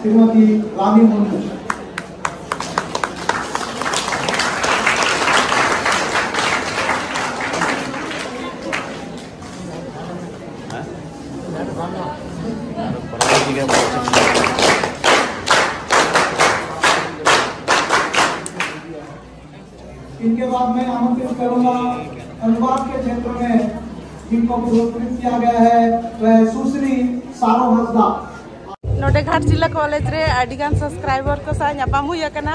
श्रीमती रानी मुर्मू। इनके बाद मैं आमंत्रित करूंगा अनुवाद के क्षेत्र में जिनको पुरस्कृत किया गया है वह सुश्री सारो हंसदा। नोडे घाटशिला कॉलेज रे अडिगान सब्सक्राइबर को सा ᱧᱟᱯᱟᱢ हुई कना।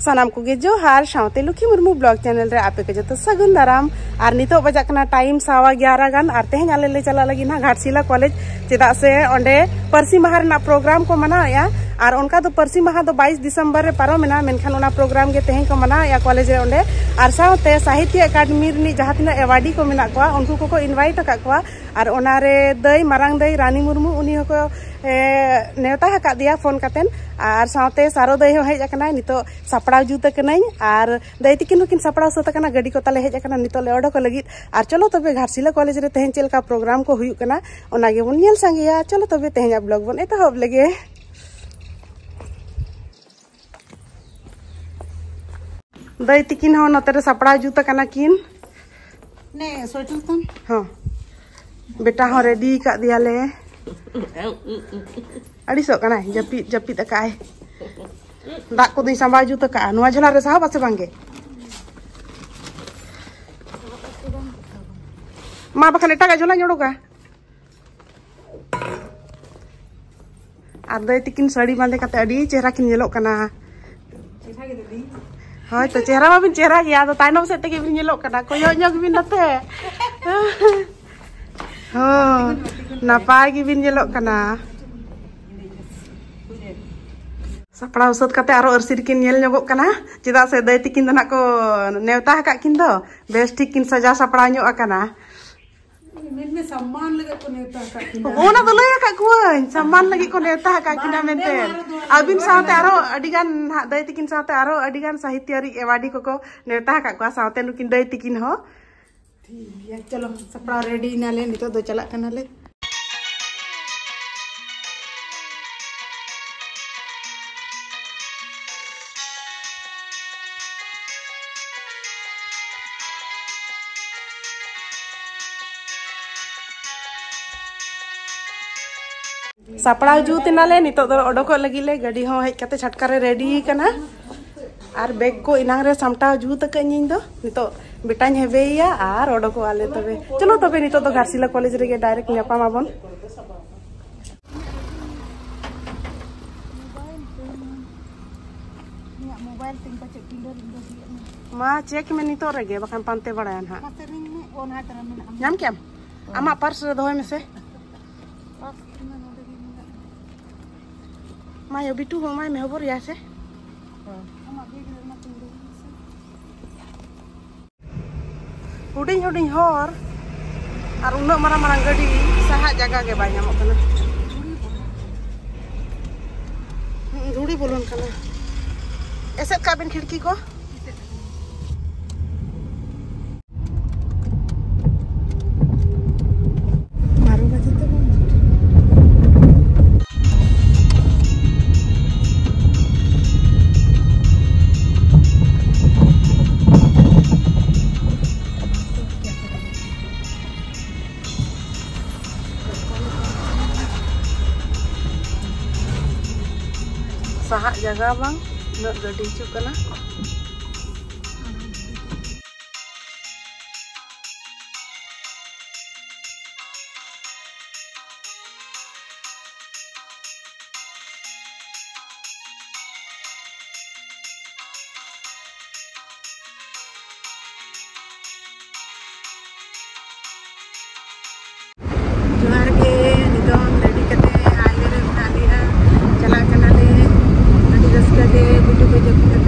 सानाम को जोहार सावते लुखी मुर्मू ब्लॉग चैनल रे आपे के जो सगुन दाराम और नितो बजाकना टाइम 11:15 गान और तेहन आले ले चला लगी ना घाटशिला कॉलेज चेदा से ओंडे परसी माह रना प्रोग्राम को मनाया और उनका तो परसी माह तो 22 दिसंबर रे पारोमेना मेनखान ओना प्रोग्राम के तेहन को मनाया कॉलेज रे ओंडे और सावते साहित्य अकादमी री जहां तिना एवार्डी को मेना को उनको को इनवाइट का को और ओना रे दई मारांग दई रानी मुर्मू उनी को नेवता हका दिया फोन कातेन और सावते सारो दई हो हेज अकना नितो सपड़ा जुत कनाई और दई तिकिन किन सपड़ा सत कना गडी को ताले हेज अकना नितो ले ओडो को लगी और चलो तबे घाटशिला कॉलेज रे तेहन चेलका प्रोग्राम को हुयु कना ओना गे बन नेल संगेया। चलो तबे तेहन ब्लॉग बन एतहब लगे। दई तिकिन हो नतरे सपड़ा जुत कना किन ने सोचल तन हां बेटा हो रेडी का दिया ले अड़ी सो कना जपी जपी तकाय दाग को दी संबा जुत का नुआ झला रे साहब आसे बांगे मा बखन एटा का झोला जोड़ो का आर दई तिकिन साड़ी बांधे काते अड़ी चेहरा किन नेलो कना चेहरा के दीदी हां तो चेहरा मा बिन चेहरा गया तो ताइनो से ते के बिन नेलो कना कोयो ᱧᱚᱜ बिन नते हां नापाय के बिन नेलो कना सपड़ा उसद काते आरो अरसिर किन नेल ᱧᱚᱜᱚᱜ कना चेदा से दई तिकिन दना को नेवता हका किन दो बेस ठीक किन सजा सपड़ा ᱧᱚᱜ कना में सम्मान लगे को नेता का किना ओना तो लय का कोन सम्मान लगे को नेता का किना मेते अबिन साथे आरो अडिगान दई तिकिन साथे आरो अडिगान साहित्यरी एवार्डी को नेता का को साथे नुकिन दई तिकिन हो ठीक है। चलो सपड़ा रेडी नाले नितो दो चला कनाले सपड़ा जूत नाले नितो दो ओडोको लगी ले गाड़ी हो हेज कते छटका रे रेडी कना और बैग को इनांग रे सामटा जूत कनी दो नितो बेटा हेबेया और ओडोको आले तबे। चलो तबे नितो दो घाटशिला कॉलेज रे डायरेक्ट न्यापा माबन मोबाइल तिंग को चेक मा चेक में नितो रेगे बखान पानते बड़ायन हा नाम क्या आमा पर्स रे दोय में से मायो बिटू हो माय में होबर या से हुडिंग हुडिंग हर और उन्ना मारा मारा गाड़ी सहा जगह के बाय नामो कना धुड़ी बोलन कना एसेट का बिन खिड़की को सहा जगह बांग न गड्डी चुकना जोहार के निदम रेडी कते आले रे बना लिया चला कना ले रस्का दे बिटू को जब तक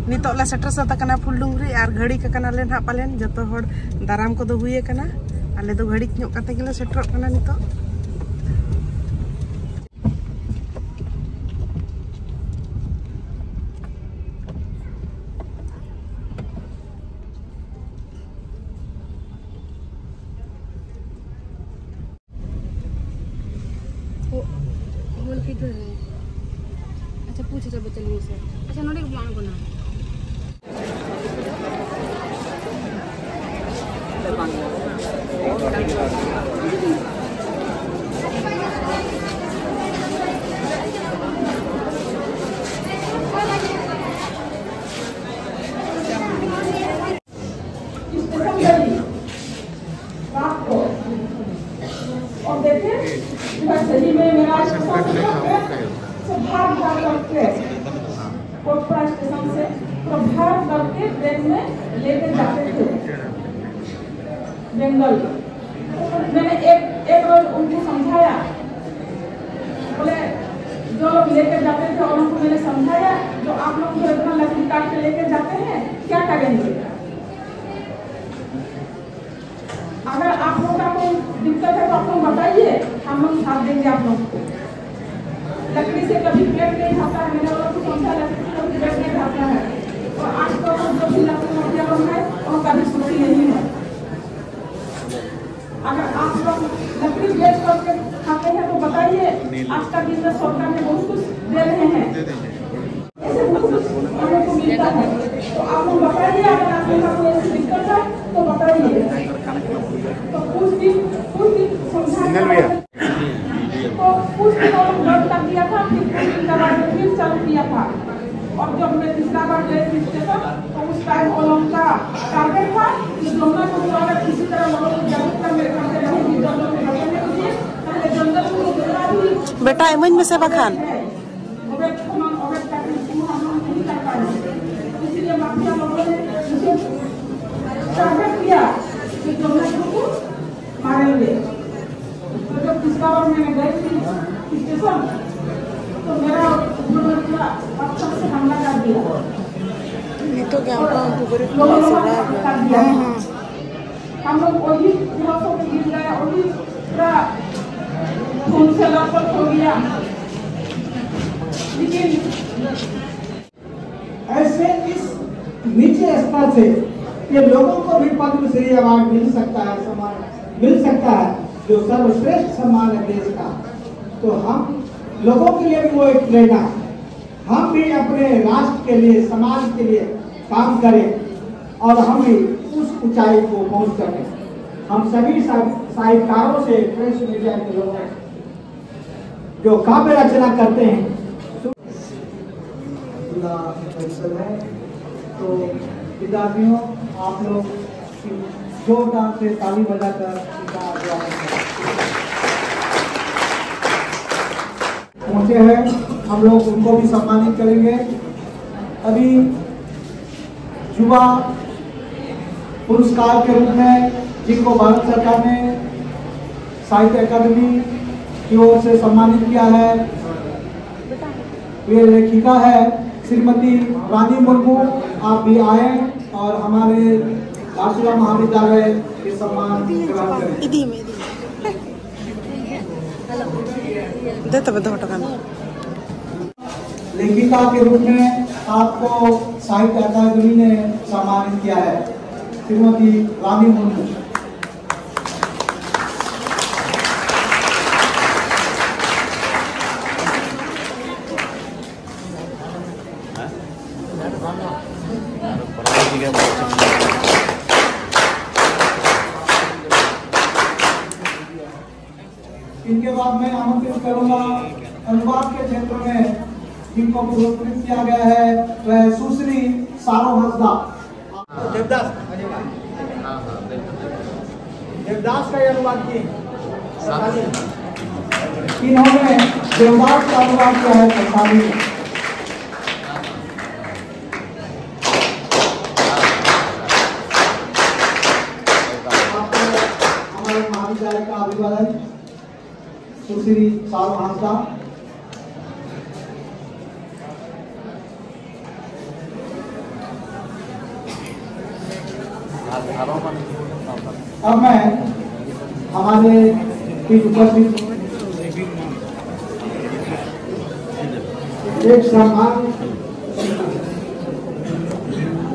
नितो ला सेटर सता फुलडुंगरी और घड़ी का ले ना पालेन जो दाराम को हुए आले दो घड़ी के सेटर नितो होल किधर है? अच्छा पूछ रहे बच्चे से। अच्छा नोड़े के प्लान बना और देखिए सही में मेरा भाग भाग करके कोटपुरा स्टेशन से प्रभाव करके ट्रेन में लेकर जाते थे बंगाल। मैंने एक रोज उनको समझाया, बोले जो लोग लेकर जाते थे और उनको मैंने समझाया जो आप लोग जो इतना लकड़ी काट के लेकर जाते हैं क्या करेंगे? अगर आप लोग का कोई दिक्कत है तो आप लोग बताइए, हम लोग साथ देंगे आप लोग को। लकड़ी से कभी पेट नहीं खाता है, मैंने लोगों को समझा लकड़ी से कभी पेट नहीं खाता है। और आज तो जो भी लकड़ी मुखिया लोग है उनका भी सुखी नहीं है। अगर आप लोग लकड़ी बेच करके खाते हैं तो बताइए, आज का दिन में सरकार ने बहुत कुछ दे रहे हैं, ऐसे बहुत कुछ हमें को मिलता है। तो आप लोग बताइए, अगर आप लोग का कोई ऐसी दिक्कत है तो बताइए। तो कुछ दिन समझाया तो कुछ दिन और बंद कर दिया था, फिर कुछ दिन के बाद फिर चालू किया था। और जब मैं तीसरा बार गई थी स्टेशन तो उस टाइम ओलम का टारगेट था कि जंगल को अगर किसी तरह लोगों को जागरूकता में करते रहेंगे जंगल में बचाने के लिए, पहले जंगल को जितना भी बेटा इमन में से बखान इसलिए माफिया लोगों ने मुझे टारगेट किया कि जंगल को मारेंगे। तो जब तीसरा बार मैंने गई थी स्टेशन तो मेरा पत्थर से हमला कर दिया। तो क्या हम लोग वही हाथों में गिर गए, वही पूरा खून से लथपथ हो गया। लेकिन ऐसे इस नीचे स्तर से ये लोगों को भी पद्मश्री अवार्ड मिल सकता है, सम्मान मिल सकता है, जो सर्वश्रेष्ठ सम्मान है देश का। तो हम लोगों के लिए भी वो एक प्रेरणा है। हम भी अपने राष्ट्र के लिए, समाज के लिए काम करें और हम भी उस ऊंचाई को पहुंच सकें। हम सभी साहित्यकारों से, प्रेस मीडिया के लोगों जो काव्य रचना करते हैं है, तो विद्यार्थियों आप लोग जोरदार से ताली बजाकर पहुंचे हैं, हम लोग उनको भी सम्मानित करेंगे। अभी युवा पुरस्कार के रूप में जिनको भारत सरकार ने साहित्य अकादमी की ओर से सम्मानित किया है, वे लेखिका है श्रीमती रानी मुर्मू। आप भी आए और हमारे घाटशिला महाविद्यालय के सम्मान ग्रहण करें। लेखिका के रूप में आपको साहित्य अकादमी ने सम्मानित किया है श्रीमती रानी मुर्मू। इनके बाद मैं आमंत्रित करूंगा अनुवाद के क्षेत्र में जिनको पुरस्कृत किया गया है वह सुश्री सारो हंसदा। देवदास का अनुवाद किए, इन्होंने देवदास का अनुवाद किया है प्रसादी में। हमारे महाविद्यालय का अभिवादन सुश्री सारो हंसदा। अब मैं हमारे बीच उपस्थित एक सम्मान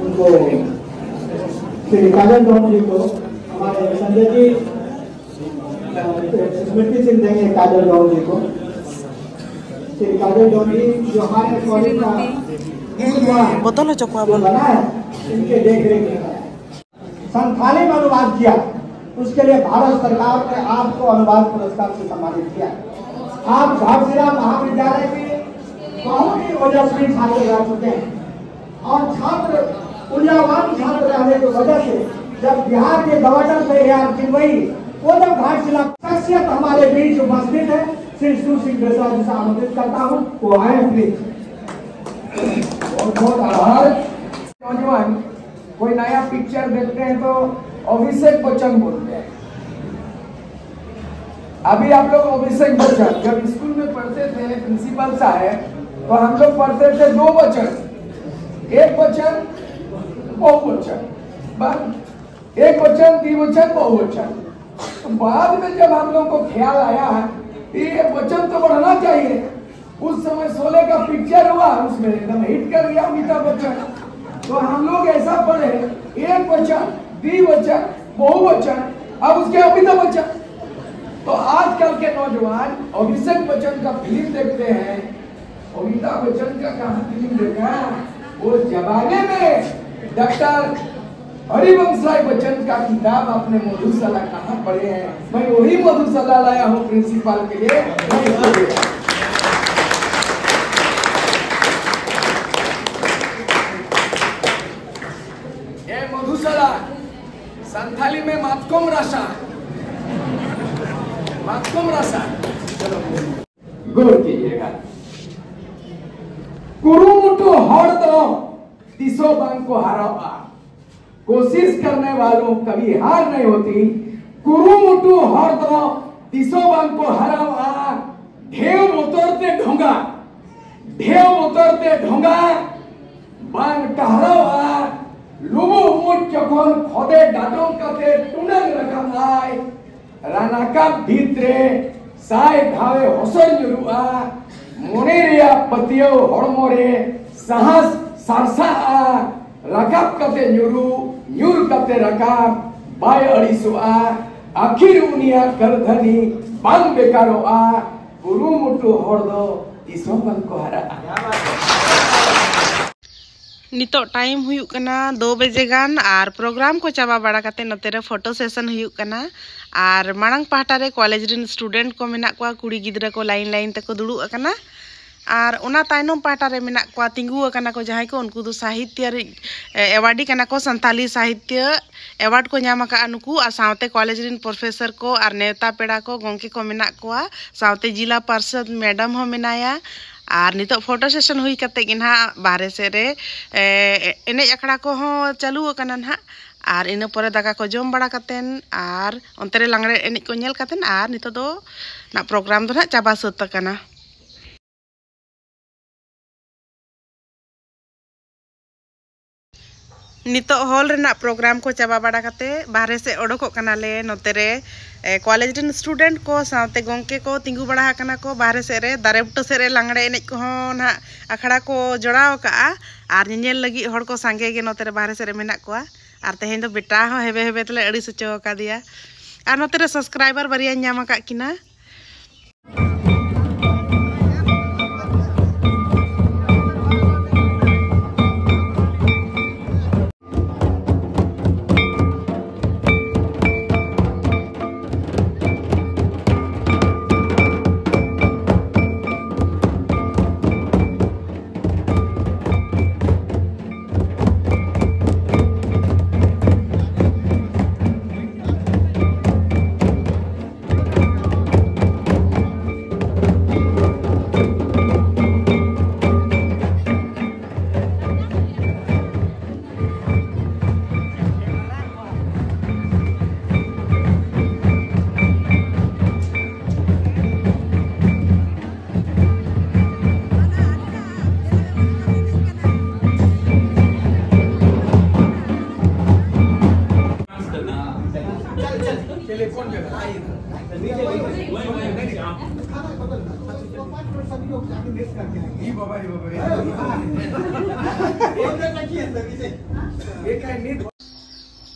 उनको श्री काजल डॉन जी को हमारे संजय जी स्मृति सिंह देंगे काजल डॉन जी को। श्री काजल डॉन जी जो हमारे कॉलेज का बोतल हो चुका बना है, इनके देख रेख में संथाली में अनुवाद किया, उसके लिए भारत सरकार ने आपको अनुवाद पुरस्कार से सम्मानित किया। आप घाटशिला महाविद्यालय के बहुत ही ओजस्वी छात्र रह चुके हैं और छात्र ऊर्जावान छात्र रहने की वजह से जब बिहार के गवर्नर थे यार चिन्मयी, वो जब घाटशिला शख्सियत हमारे बीच उपस्थित है, श्री सुसिंह बेसरा जी से आमंत्रित करता हूँ, वो आए प्लीज। बहुत आभार। नौजवान कोई नया पिक्चर देखते हैं तो अभिषेक बच्चन बोलते हैं। अभी आप लोग अभिषेक बच्चन जब स्कूल में पढ़ते थे, प्रिंसिपल साहब, तो हम लोग पढ़ते थे 2 वचन, एक वचन बहुवचन, बस एक वचन द्विवचन बहुवचन। तो बाद में जब हम लोग को ख्याल आया ये वचन तो बढ़ना चाहिए, उस समय 16 का पिक्चर हुआ, उसमें एकदम हिट कर गया अमिताभ बच्चन। तो हम लोग ऐसा पढ़े एक वचन द्विवचन बहुवचन, अब उसके अमिताभ बच्चन। तो आजकल के नौजवान अभिषेक बच्चन का फिल्म देखते हैं, अमिताभ बच्चन का कहाँ फिल्म देखा, वो जमाने में डॉक्टर हरिवंश राय बच्चन का किताब आपने मधुशाला कहाँ पढ़े हैं। मैं वही मधुशाला लाया हूँ प्रिंसिपल के लिए। ये मधुशाला संथाली में मातकोम राशा चलो गौर कीजिएगा। कुरुमुटु हरदो दिशो बांग को हरावा, कोशिश करने वालों कभी हार नहीं होती। कुरुमुटु हरदो दिशो बांग को हरावा, ढेव उतरते ढोंगा बांग कहरावा, लुबु मुच जखन खदे डाटों कते टुनंग रखामाय, रानाका भीतरे साय घावे हसन जुरुआ, मोने रिया पतियो हड़मोरे साहस सारसा रकाब कते न्यूर कते रकाब बाय अड़िसुआ, आखिर उनिया करधनी बांग बेकारोआ, कुरुमुटु हरदो दिसो बांग को हरा। नितो टाइम हुयुक कना 2 बजे गान और प्रोग्राम को चाबा बड़ा कते नोतेरे फोटो सेशन हुयुक कना और मांग पाहटा रे कॉलेज रिन स्टूडेंट को मेना को कुड़ी गिद्रा को लाइन तक दुड़ू अकना और उना तायनम पाहटा रे मेना को तिंगू अकना को जहां को उनको दो साहित्य एवार्डी कना को संताली साहित्य एवार्ड को नाम का नुकु और सावते कॉलेज रिन प्रोफेसर को और नेता पेड़ा को गोंके को मेना को सावते जिला पार्षद मैडम हो मेनाया और नितो फोटो सेशन हुई कते गिना बाहरे से रे एने अखड़ा को हो चालू अकना ना और इन परे दाका को जम बड़ा कतेन और अंतरे लांगड़े एने को नेल कतेन और नितो दो ना प्रोग्राम दो ना चाबा सत कना। नितो हॉल रेना प्रोग्राम को चाबा बड़ा कते बाहरे से ओडोको कना ले नोतेरे कॉलेज रिन स्टूडेंट को सावते गोंके को तिंगू बड़ा कना को बाहरे से रे दारे बुट्टो से रे लांगड़े एने को ना अखड़ा को जोड़ाव का और निनेल लगी हड़ को सांगे गे नोतेरे बाहरे से रे मेना को और तेहें दो बेटा हो हेबे हेबे तले अड़ी सचो का दिया और नोतेरे सब्सक्राइबर बरिया नाम का किना। ये बाबा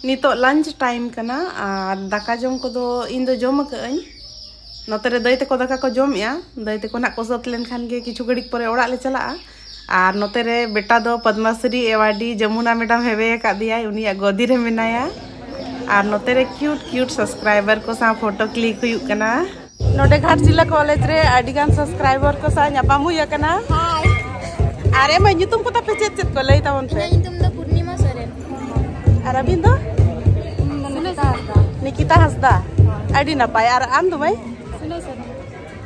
नितो लंच टाइम कना और दाका जम को इन दो जम कई नोते रे दई तको दाका को जमया दई तको ना को सत लेन खान के किछु घड़ी परे ओड़ा ले चला और नोते रे बेटा दो पद्मश्री एवार्डी जमुना मैडम हेवे का दिया उनिया गोदी रे मेनाया और नोते रे क्यूट क्यूट सब्सक्राइबर को सा फोटो क्लिक हुई कना नोटे घाटशिला कॉलेज रे आडिगान सब्सक्राइबर को सा न्यापाम हुई कना हाय अरे मैं ᱧᱩᱛᱩᱢ को तापे चेत चेत को लई तावन पे ᱧᱩᱛᱩᱢ ᱫᱚ पूर्णिमा सोरेन और अबिन दो निकिता हंसदा आडी नपाय और आम दो भाई सुनो सोरेन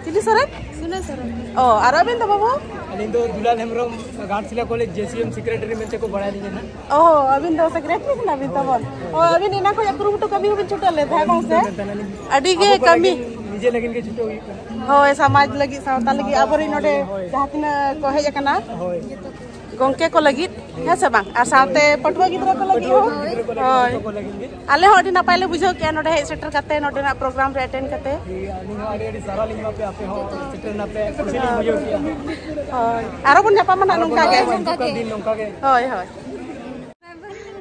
चिली सोरेन सुनो सोरेन ओ और अबिन दो बाबू अलिंग दो Dulal Hembram Ghatshila college JCM secretary में को बड़ा दी ना ओ अबिन दो सेक्रेटरी ना अबिन तबन ओ अबिन इना को एकरू तो कभी भी छुटा ले था कौन से अडी के कमी निजे लगिन के छुटो होय समाज लगी सावता लगी अबर नोडे जहातिना को हेज कना गोंके को लगी है से बांग आ साथे पटवा गिद्रा को लगी हो होय आले हो अडी नपाय ले बुझो के नोडे हेज सेटर कते नोडे ना प्रोग्राम रे अटेंड कते अडी सारा लिंग पे आपे हो सेटर ना पे खुशी बुझो किया होय आरो बन नपा मना नंका के दिन नंका के होय होय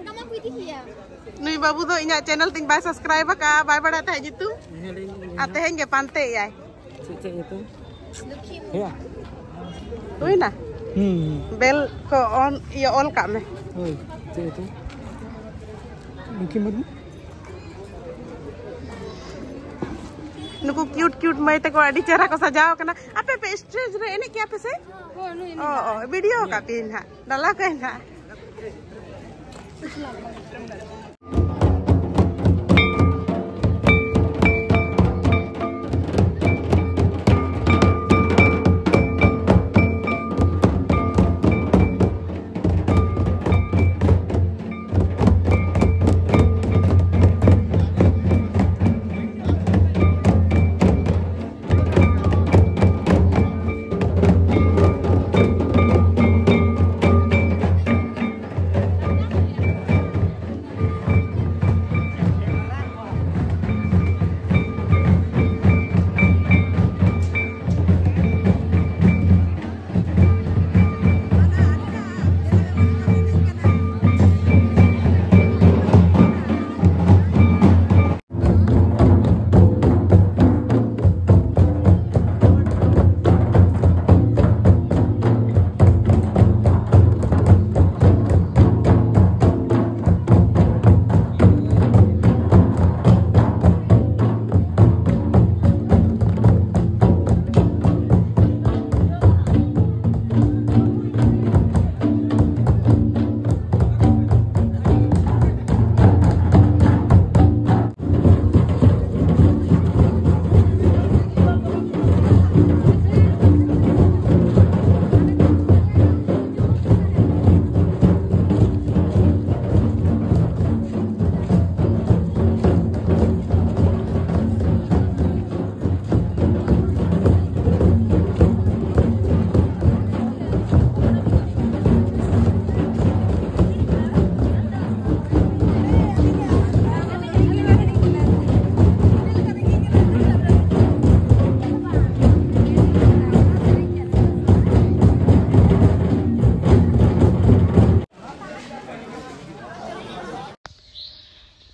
nama ku itu ya नुई बाबू दो इना चैनल तिन बाय सब्सक्राइब का बाय बड़ा था जितु आते हैं के पांते याय चे itu ya हुई ना बेल को ऑन ये ऑल का में होय चे itu mungkin madu नुकु क्यूट क्यूट मई तको अडी चेहरा को सजाओ कना आपे पे स्टेज रे एने क्या पे से ओ वीडियो का पिन हा डाला कहना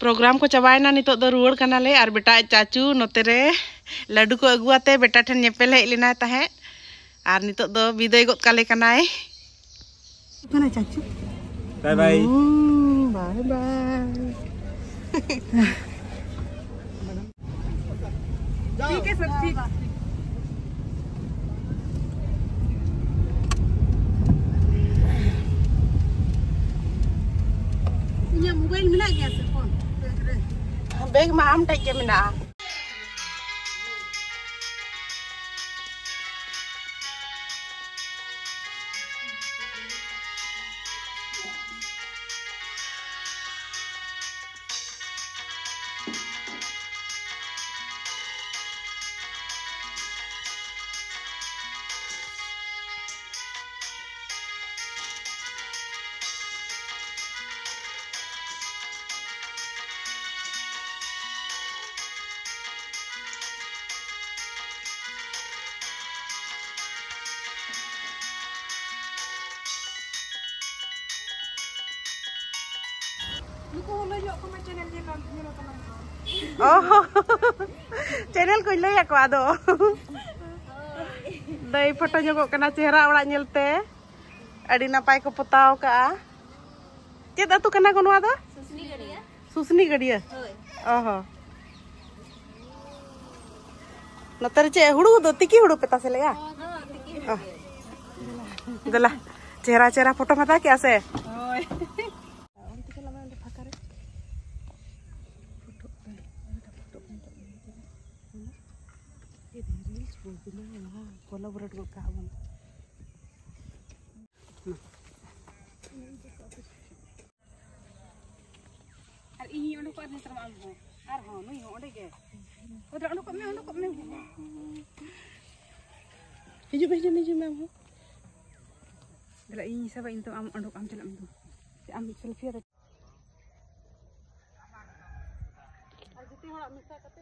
प्रोग्राम को चबायना नितो दो रुवड़ कनाले और बेटा चाचू नोते रे लड्डू को अगुआते बेटा ठन नेपेल हेज लेना ताहे और नितो दो विदाय गोद काले कनाय कना चाचू बाय बाय बाय बाय ठीक है सब ठीक punya mobil mina gya se phone bag ma am tai ke mina Oh, channel ko lay ako ado. Dai foto nyogok kana chehra orak nyelte. Adi napay ko potaw ka. Chet atu kana ko noa do? Susni Gadia. Susni Gadia. Hoi. Oh. Notar che hudu do tiki hudu peta se lega. Tiki. Oh. Dala. Chehra foto mata kya se? Hoi. Collaborate ko kawan. Ar ini ono ko ar nitra ambo. Ar ho no yo onde ge. Odra ono ko me. Hiju me ambo. Dala ini saba into am ono am chala ambo. Am selfie ra. Ar jiti hora misa kate